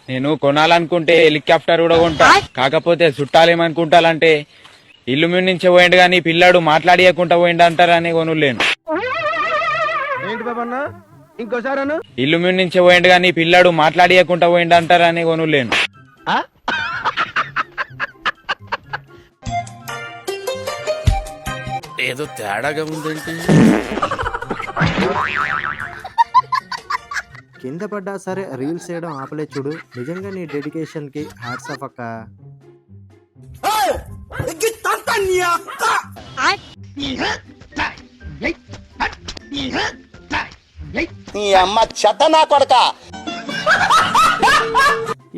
నేను కొనాలనుకుంటే హెలికాప్టర్ కూడా కొంటా. కాకపోతే చుట్టాలేమనుకుంటారంటే ఇల్లు మీద నుంచే పోయిండు గాని పిల్లాడు మాట్లాడియకుండా పోయిండు అంటారని కొనులేను. ఏంటి బాబన్నా ఇంకోసారి ఇల్లు మీద నుంచే పోయిండు గాని పిల్లాడు మాట్లాడియకుండా పోయిండు అంటారని కొనులేను. ఏదో తేడాగా ఉందేంటి? కింద పడ్డా సరే రీల్స్ చేయడం ఆపలే చూడు. నిజంగా నీ డెడికేషన్ కి హ్యాట్స్ ఆఫ్ అక్క.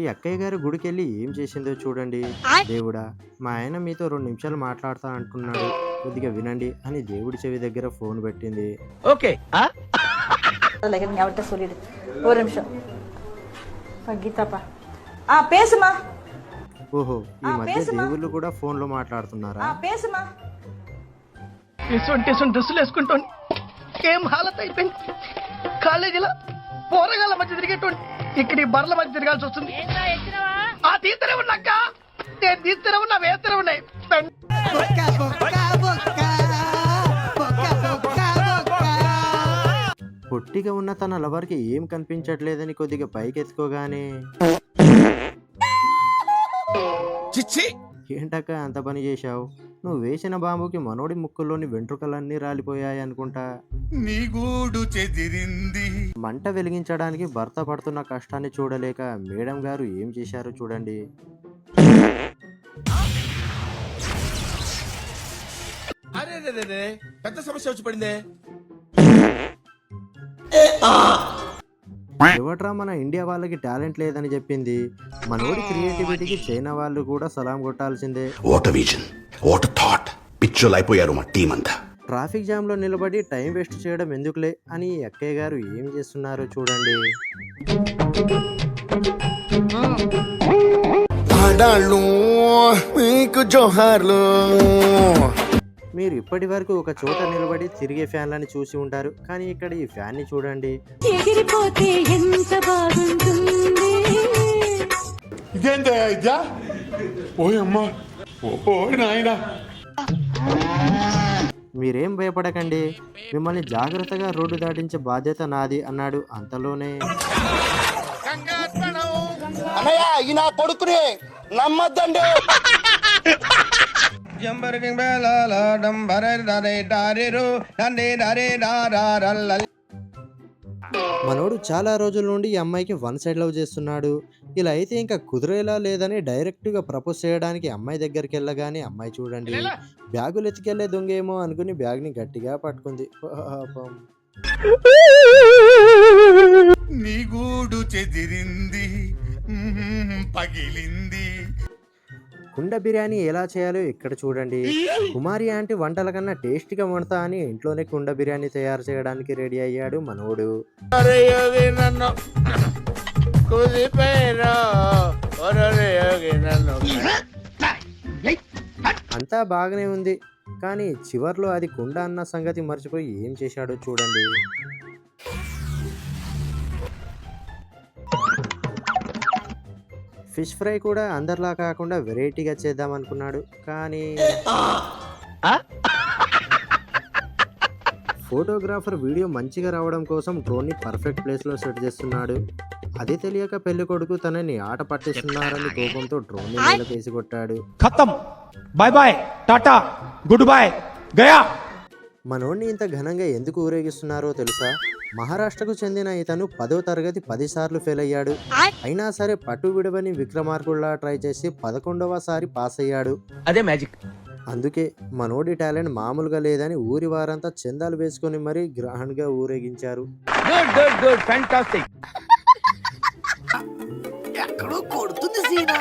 ఈ అక్కయ్య గారు గుడికెళ్ళి ఏం చేసిందో చూడండి. దేవుడా, మా ఆయన మీతో 2 నిమిషాలు మాట్లాడతా అంటున్నాడు, కొద్దిగా వినండి అని దేవుడి చెవి దగ్గర ఫోన్ పెట్టింది. ఓకే அவர்கிட்ட சொல்லிடு. ஒரு நிமிஷம் கீதாப்பா பேசுமா. ఓహో, ఈ మధ్య దేవుళ్ళు కూడా ఫోన్ లో మాట్లాడుతున్నారా? பேசுமா. డ్రెస్సులు వేసుకుంటాను ఏం హాలత్ అయిపోయింది. కాలేజీలో పోరగాళ్ళ మధ్య తిరిగేటువంటి ఇక్కడ ఈ బర్ల మధ్య తిరగాల్సి వస్తుంది. ఆ తీస్తూనే ఉన్నాక నేను తీస్తూనే ఉన్నా, వేస్తూనే ఉన్నాయి. పొట్టిగా ఉన్న తన లవర్కి ఏం కనిపించట్లేదని కొద్దిగా పైకెత్తుకోగానే, ఏంటక్క అంత పని చేశావు? నువ్వు వేసిన బాంబుకి మనోడి ముక్కుల్లోని వెంట్రుకలన్నీ రాలిపోయాయి అనుకుంటా. నీ గూడు చెదిరింది. మంట వెలిగించడానికి భర్త పడుతున్న కష్టాన్ని చూడలేక మేడం గారు ఏం చేశారో చూడండి. అరే పెద్ద సమస్య వచ్చి పడిందే. ఎవట్రా మన ఇండియా వాళ్ళకి టాలెంట్ లేదని చెప్పింది? మనోడి క్రియేటివిటీకి చైనా వాళ్ళు కూడా సలాం కొట్టాల్సిందే. What vision, what thought. పిచ్చోలు అయిపోయారు మా టీం అంతా. ట్రాఫిక్ జామ్ లో నిలబడి టైం వేస్ట్ చేయడం ఎందుకులే అని అక్కయ్య గారు ఏం చేస్తున్నారో చూడండి. మీకు జోహార్లు. మీరు ఇప్పటి వరకు ఒక చోట నిలబడి తిరిగే ఫ్యాన్లని చూసి ఉంటారు, కానీ ఇక్కడ ఈ ఫ్యాన్ ని చూడండి. మీరేం భయపడకండి, మిమ్మల్ని జాగ్రత్తగా రోడ్డు దాటించే బాధ్యత నాది అన్నాడు. అంతలోనే కొడుకునే నమ్మద్దండి. మనోడు చాలా రోజుల నుండి ఈ అమ్మాయికి 1 సైడ్ లవ్ చేస్తున్నాడు. ఇలా అయితే ఇంకా కుదిరేలా లేదని డైరెక్ట్ గా ప్రపోజ్ చేయడానికి అమ్మాయి దగ్గరికి వెళ్ళగానే అమ్మాయి చూడండి, బ్యాగులు ఎత్తుకెళ్లే దొంగేమో అనుకుని బ్యాగ్ ని గట్టిగా పట్టుకుంది. నీ గూడు చెదిరింది, పగిలింది. కుండ బిర్యానీ ఎలా చేయాలో ఇక్కడ చూడండి. కుమారి ఆంటీ వంటల కన్నా టేస్టీగా వండుతా అని ఇంట్లోనే కుండ బిర్యానీ తయారు చేయడానికి రెడీ అయ్యాడు మనోడు. అంతా బాగానే ఉంది, కానీ చివర్లో అది కుండ అన్న సంగతి మర్చిపోయి ఏం చేశాడో చూడండి. ఫిష్ ఫ్రై కూడా అందరిలా కాకుండా వెరైటీగా చేద్దాం అనుకున్నాడు, కానీ ఫోటోగ్రాఫర్ వీడియో మంచిగా రావడం కోసం డ్రోన్ ని పర్ఫెక్ట్ ప్లేస్ లో సెట్ చేస్తున్నాడు. అది తెలియక పెళ్లి కొడుకు తనని ఆట పట్టిస్తున్నారని కోపంతో డ్రోన్ ని వేసి కొట్టాడు. ఖతం, bye bye, tata, good bye, గయా. మనోడిని ఇంత ఘనంగా ఎందుకు ఊరేగిస్తున్నారో తెలుసా? మహారాష్ట్రకు చెందిన ఇతను 10వ తరగతి 10 సార్లు ఫెయిల్ అయ్యాడు. అయినా సరే పట్టు విడవని విక్రమార్కుల్లా ట్రై చేసి 11వ సారి పాస్ అయ్యాడు. అదే మ్యాజిక్. అందుకే మనోడి టాలెంట్ మామూలుగా లేదని ఊరి వారంతా చందాలు వేసుకొని మరీ గ్రాండ్ గా ఊరేగించారు. Good fantastic. ఎక్కడో కొడుతుంది సీనా.